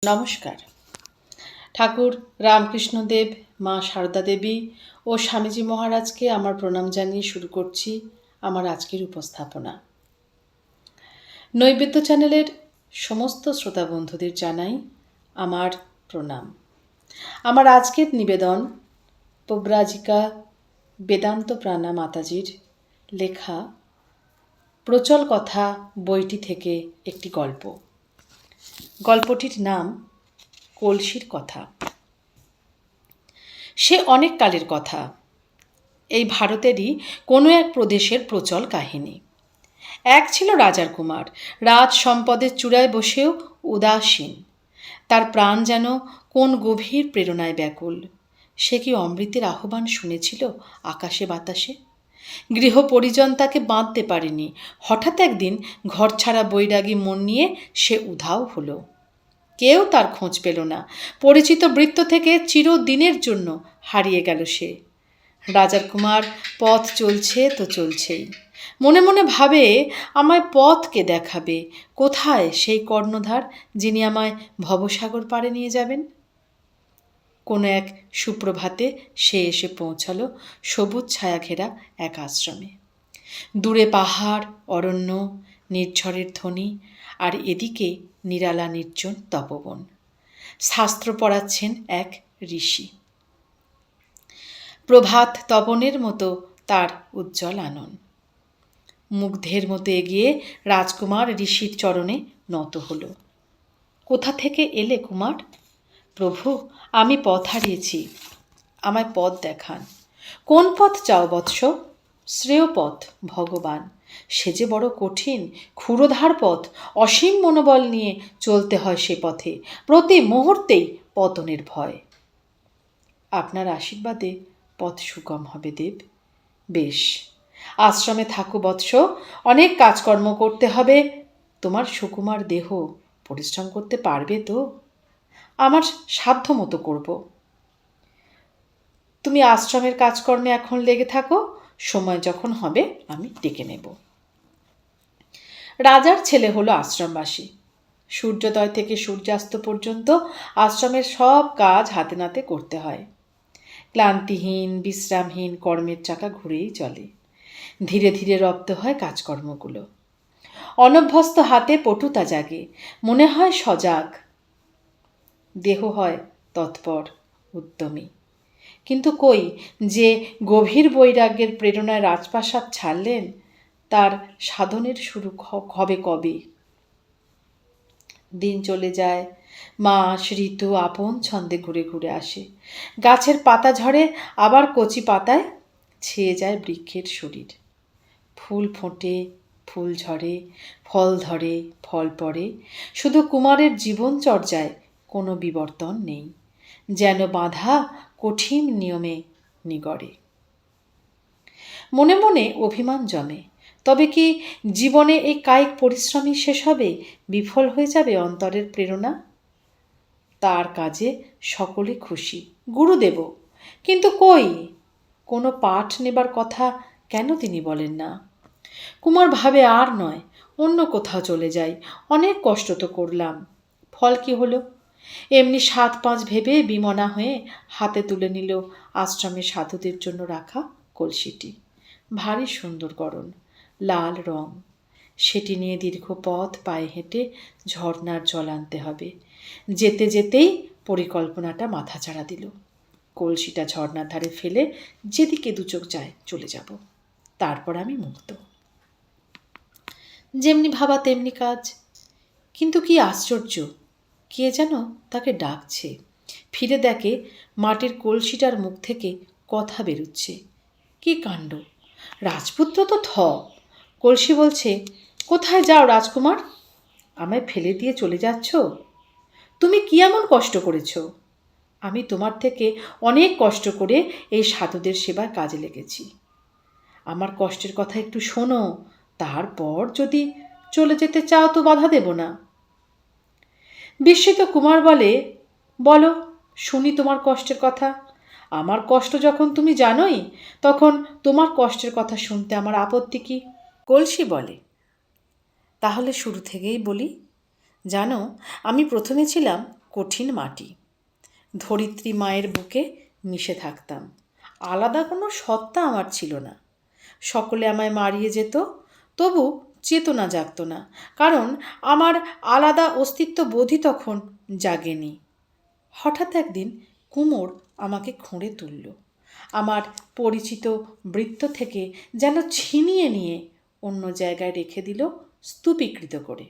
নমস্কার। ঠাকুর রামকৃষ্ণদেব, মা সারদা দেবী ও স্বামীজি মহারাজকে আমার প্রণাম জানিয়ে শুরু করছি আমার আজকের উপস্থাপনা। নৈবেদ্য চ্যানেলের সমস্ত শ্রোতা বন্ধুদের জানাই আমার প্রণাম। আমার আজকের নিবেদন পব্রাজিকা বেদান্ত প্রাণা মাতাজির লেখা প্রচল কথা বইটি থেকে একটি গল্প। গল্পটির নাম কলসির কথা। সে অনেক কালের কথা, এই ভারতেরই কোনো এক প্রদেশের প্রচল কাহিনী। এক ছিল রাজার কুমার, রাজ সম্পদের চূড়ায় বসেও উদাসীন। তার প্রাণ যেন কোন গভীর প্রেরণায় ব্যাকুল। সে কি অমৃতের আহ্বান শুনেছিল আকাশে বাতাসে? গৃহ পরিজন তাকে বাঁধতে পারেনি। হঠাৎ একদিন ঘর ছাড়া বৈরাগী মন নিয়ে সে উধাও হলো। কেউ তার খোঁজ পেল না। পরিচিত বৃত্ত থেকে চিরদিনের জন্য হারিয়ে গেল সে। রাজার কুমার পথ চলছে তো চলছেই। মনে মনে ভাবে, আমায় পথ কে দেখাবে? কোথায় সেই কর্ণধার যিনি আমায় ভবসাগর পাড়ে নিয়ে যাবেন? কোনো এক সুপ্রভাতে সে এসে পৌঁছালো সবুজ ছায়া ঘেরা এক আশ্রমে। দূরে পাহাড়, অরণ্য, নির্ঝরের ধ্বনি, আর এদিকে নিরালা নির্জন তপবন। শাস্ত্র পড়াচ্ছেন এক ঋষি। প্রভাত তপনের মতো তার উজ্জ্বল আনন। মুগ্ধের মতো এগিয়ে রাজকুমার ঋষির চরণে নত হল। কোথা থেকে এলে কুমার? প্রভু, আমি পথ হারিয়েছি, আমায় পথ দেখান। কোন পথ চাও বৎস? শ্রেয় পথ ভগবান। সে যে বড় কঠিন, ক্ষুরোধার পথ। অসীম মনোবল নিয়ে চলতে হয় সে পথে, প্রতি মুহূর্তেই পতনের ভয়। আপনার আশীর্বাদে পথ সুগম হবে দেব। বেশ, আশ্রমে থাকো বৎস, অনেক কাজকর্ম করতে হবে। তোমার সুকুমার দেহ পরিশ্রম করতে পারবে তো? আমার সাধ্য মতো করব। তুমি আশ্রমের কাজকর্মে এখন লেগে থাকো, সময় যখন হবে আমি ডেকে নেব। রাজার ছেলে হলো আশ্রমবাসী। সূর্যোদয় থেকে সূর্যাস্ত পর্যন্ত আশ্রমের সব কাজ হাতে নাতে করতে হয়। ক্লান্তিহীন বিশ্রামহীন কর্মের চাকা ঘুরেই চলে। ধীরে ধীরে রপ্ত হয় কাজকর্মগুলো। অনভ্যস্ত হাতে পটুতা জাগে, মনে হয় সজাগ, দেহ হয় তৎপর উদ্যমী। কিন্তু কই, যে গভীর বৈরাগ্যের প্রেরণায় রাজপ্রাসাদ ছাড়লেন, তার সাধনের শুরু হবে কবে? দিন চলে যায়, মাস ঋতু আপন ছন্দে ঘুরে ঘুরে আসে। গাছের পাতা ঝরে, আবার কচি পাতায় ছেয়ে যায় বৃক্ষের শরীর। ফুল ফোটে, ফুল ঝরে, ফল ধরে, ফল পড়ে। শুধু কুমারের জীবনচর্যায় কোনো বিবর্তন নেই, যেন বাঁধা কঠিন নিয়মে নিগড়ে। মনে মনে অভিমান জমে, তবে কি জীবনে এই কায়িক পরিশ্রমই শেষ হবে? বিফল হয়ে যাবে অন্তরের প্রেরণা? তার কাজে সকলে খুশি, গুরুদেব, কিন্তু কই, কোনো পাঠ নেবার কথা কেন তিনি বলেন না? কুমার ভাবে, আর নয়, অন্য কোথাও চলে যাই। অনেক কষ্ট তো করলাম, ফল কি হলো? এমনি ৭-৫ ভেবে বিমনা হয়ে হাতে তুলে নিল আশ্রমের সাধুদের জন্য রাখা কলসিটি। ভারী সুন্দর গড়ন, লাল রং। সেটি নিয়ে দীর্ঘ পথ পায়ে হেঁটে ঝর্নার জল আনতে হবে। যেতে যেতেই পরিকল্পনাটা মাথাচাড়া দিল। কলসিটা ঝর্নার ধারে ফেলে যেদিকে দুচোখ যায় চলে যাব, তারপর আমি মুক্ত। যেমনি ভাবা তেমনি কাজ। কিন্তু কি আশ্চর্য, কে যেন তাকে ডাকছে। ফিরে দেখে মাটির কলসিটার মুখ থেকে কথা বেরুচ্ছে। কি কাণ্ড! রাজপুত্র তো থ। কলসি বলছে, কোথায় যাও রাজকুমার? আমায় ফেলে দিয়ে চলে যাচ্ছ? তুমি কি এমন কষ্ট করেছ? আমি তোমার থেকে অনেক কষ্ট করে এই সাধুদের সেবার কাজে লেগেছি। আমার কষ্টের কথা একটু শোনো, তারপর যদি চলে যেতে চাও তো বাধা দেব না। বিস্মিত কুমার বলে, বলো, শুনি তোমার কষ্টের কথা। আমার কষ্ট যখন তুমি জানোই, তখন তোমার কষ্টের কথা শুনতে আমার আপত্তি কি? কলসি বলে, তাহলে শুরু থেকেই বলি। জানো, আমি প্রথমে ছিলাম কঠিন মাটি। ধরিত্রী মায়ের বুকে মিশে থাকতাম। আলাদা কোনো সত্তা আমার ছিল না। সকলে আমায় মারিয়ে যেত, তবু চেতনা জাগত না, কারণ আমার আলাদা অস্তিত্ব বোধই তখন জাগেনি। হঠাৎ একদিন কুমোর আমাকে খুঁড়ে তুলল। আমার পরিচিত বৃত্ত থেকে যেন ছিনিয়ে নিয়ে অন্য জায়গায় রেখে দিল স্তূপীকৃত করে।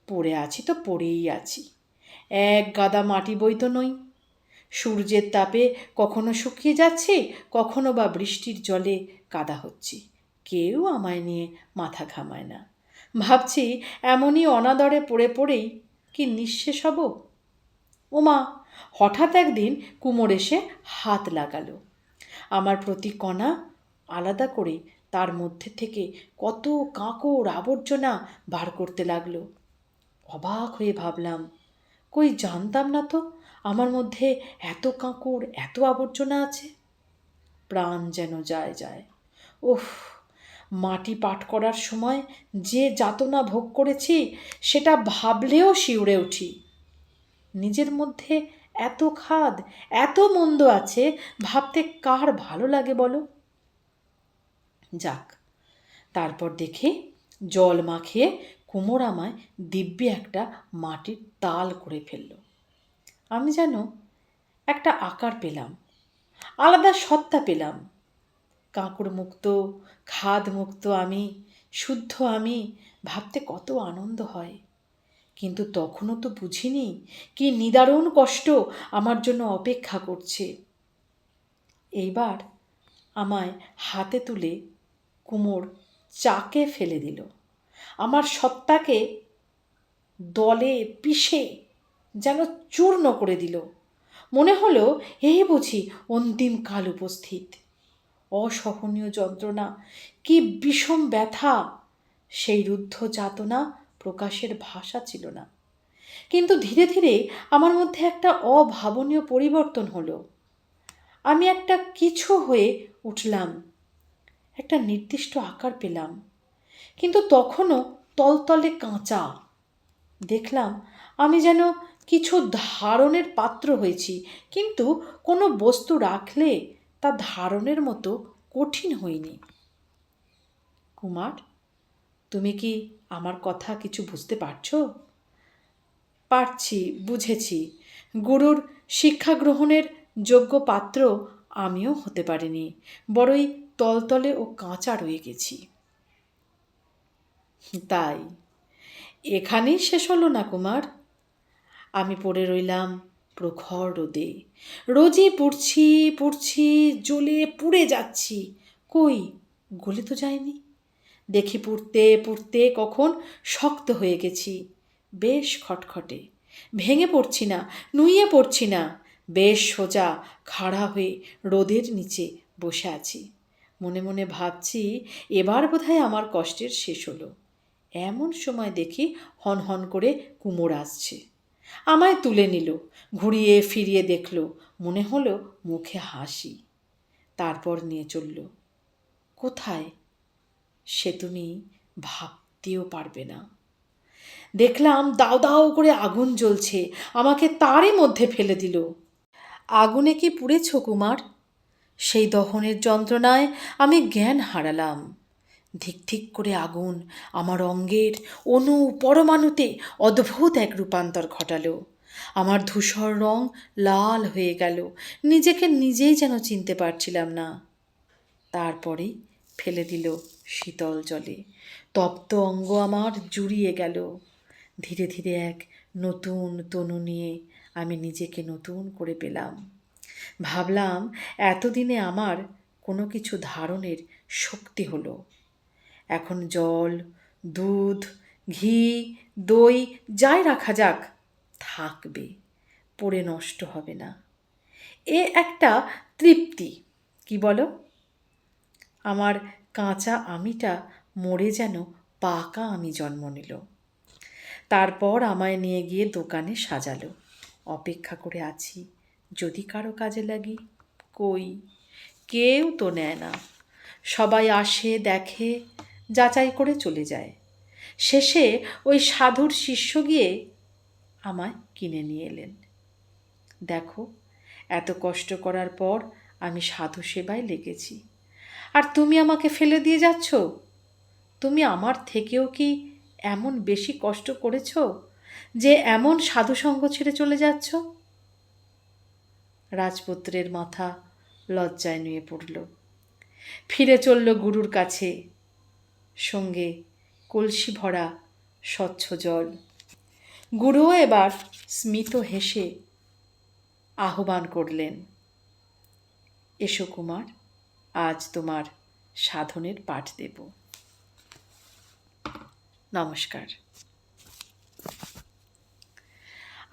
পড়ে আছি তো পড়েই আছি, এক গাদা মাটি বই তো নই। সূর্যের তাপে কখনো শুকিয়ে যাচ্ছি, কখনো বা বৃষ্টির জলে কাদা হচ্ছি। কেউ আমায় নিয়ে মাথা ঘামায় না। ভাবছি এমনই অনাদরে পড়ে পড়েই কি নিঃশেষ হব। ওমা, হঠাৎ একদিন কুমোর এসে হাত লাগালো। আমার প্রতি কণা আলাদা করে তার মধ্যে থেকে কত কাঁকড় আবর্জনা বার করতে লাগলো। অবাক হয়ে ভাবলাম, কই জানতাম না তো আমার মধ্যে এত কাঁকড়, এত আবর্জনা আছে। প্রাণ যেন যায় যায়। ওহ, মাটি পাট করার সময় যে যাতনা ভোগ করেছি সেটা ভাবলেও শিউরে উঠি। নিজের মধ্যে এত খাদ, এত মন্দ আছে, ভাবতে কার ভালো লাগে বলো? যাক, তারপর দেখি জল মাখিয়ে কুমোর আমায় দিব্যি একটা মাটির তাল করে ফেলল। আমি যেন একটা আকার পেলাম, আলাদা সত্তা পেলাম। কাঁকড় মুক্ত, খাদ মুক্ত আমি, শুদ্ধ আমি, ভাবতে কত আনন্দ হয়। কিন্তু তখনও তো বুঝিনি কি নিদারুণ কষ্ট আমার জন্য অপেক্ষা করছে। এইবার আমায় হাতে তুলে কুমোর চাকে ফেলে দিল। আমার সত্তাকে দলে পিষে যেন চূর্ণ করে দিল। মনে হলো এই বুঝি অন্তিম কাল উপস্থিত। অসহনীয় যন্ত্রণা, কি বিষম ব্যথা! সেই রুদ্ধ যাতনা প্রকাশের ভাষা ছিল না। কিন্তু ধীরে ধীরে আমার মধ্যে একটা অভাবনীয় পরিবর্তন হলো। আমি একটা কিছু হয়ে উঠলাম, একটা নির্দিষ্ট আকার পেলাম, কিন্তু তখনও তলতলে কাঁচা। দেখলাম আমি যেন কিছু ধারণের পাত্র হয়েছি, কিন্তু কোনো বস্তু রাখলে তা ধারণের মতো কঠিন হয়নি। কুমার, তুমি কি আমার কথা কিছু বুঝতে পারছো? পারছি, বুঝেছি। গুরুর শিক্ষা গ্রহণের যোগ্য পাত্র আমিও হতে পারিনি, বড়ই তলতলে ও কাঁচা রয়ে গেছি। তাই এখানেই শেষ হলো না কুমার। আমি পড়ে রইলাম প্রখর রোদে। রোজই পুড়ছি পুড়ছি, জ্বলে পুড়ে যাচ্ছি। কই, গলে তো যায়নি। দেখি পুড়তে পুড়তে কখন শক্ত হয়ে গেছি, বেশ খটখটে। ভেঙে পড়ছি না, নুইয়ে পড়ছি না, বেশ সোজা খাড়া হয়ে রোদের নিচে বসে আছি। মনে মনে ভাবছি এবার বোধহয় আমার কষ্টের শেষ হলো। এমন সময় দেখি হন হন করে কুমোর আসছে। আমায় তুলে নিল, ঘুরিয়ে ফিরিয়ে দেখল, মনে হলো মুখে হাসি। তারপর নিয়ে চলল কোথায় সে তুমি ভাবতেও পারবে না। দেখলাম দাও দাও করে আগুন জ্বলছে, আমাকে তারই মধ্যে ফেলে দিল। আগুনে কি পুড়েছ কুমার? সেই দহনের যন্ত্রণায় আমি জ্ঞান হারালাম। ধিক ধিক করে আগুন আমার অঙ্গের অণু পরমাণুতে অদ্ভুত এক রূপান্তর ঘটালো। আমার ধূসর রং লাল হয়ে গেল, নিজেকে নিজেই যেন চিনতে পারছিলাম না। তারপরেই ফেলে দিল শীতল জলে। তপ্ত অঙ্গ আমার জুড়িয়ে গেল। ধীরে ধীরে এক নতুন তনু নিয়ে আমি নিজেকে নতুন করে পেলাম। ভাবলাম এতদিনে আমার কোনো কিছু ধারণের শক্তি হলো। এখন জল, দুধ, ঘি, দই যাই রাখা যাক, থাকবে, পড়ে নষ্ট হবে না। এ একটা তৃপ্তি, কি বলো? আমার কাঁচা আমিটা মরে যেন পাকা আমি জন্ম নিল। তারপর আমায় নিয়ে গিয়ে দোকানে সাজালো। অপেক্ষা করে আছি যদি কারো কাজে লাগি। কই, কেউ তো নেয় না। সবাই আসে, দেখে, যাচাই করে চলে যায়। শেষে ওই সাধুর শিষ্য গিয়ে আমায় কিনে নিয়ে এলেন। দেখো, এত কষ্ট করার পর আমি সাধু সেবায় লেগেছি, আর তুমি আমাকে ফেলে দিয়ে যাচ্ছ। তুমি আমার থেকেও কি এমন বেশি কষ্ট করেছ যে এমন সাধুসঙ্গ ছেড়ে চলে যাচ্ছ? রাজপুত্রের মাথা লজ্জায় নুয়ে পড়ল। ফিরে চলল গুরুর কাছে, সঙ্গে কলসি ভরা স্বচ্ছ জল। গুরুও এবার স্মিত হেসে আহ্বান করলেন, এসো কুমার, আজ তোমার সাধনের পাঠ দেব। নমস্কার।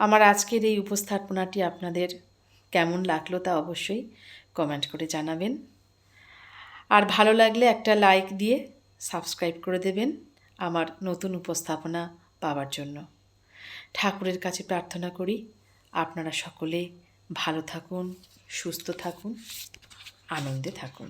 আমার আজকের এই উপস্থাপনাটি আপনাদের কেমন লাগলো তা অবশ্যই কমেন্ট করে জানাবেন। আর ভালো লাগলে একটা লাইক দিয়ে সাবস্ক্রাইব করে দেবেন আমার নতুন উপস্থাপনা পাওয়ার জন্য। ঠাকুরের কাছে প্রার্থনা করি আপনারা সকলে ভালো থাকুন, সুস্থ থাকুন, আনন্দে থাকুন।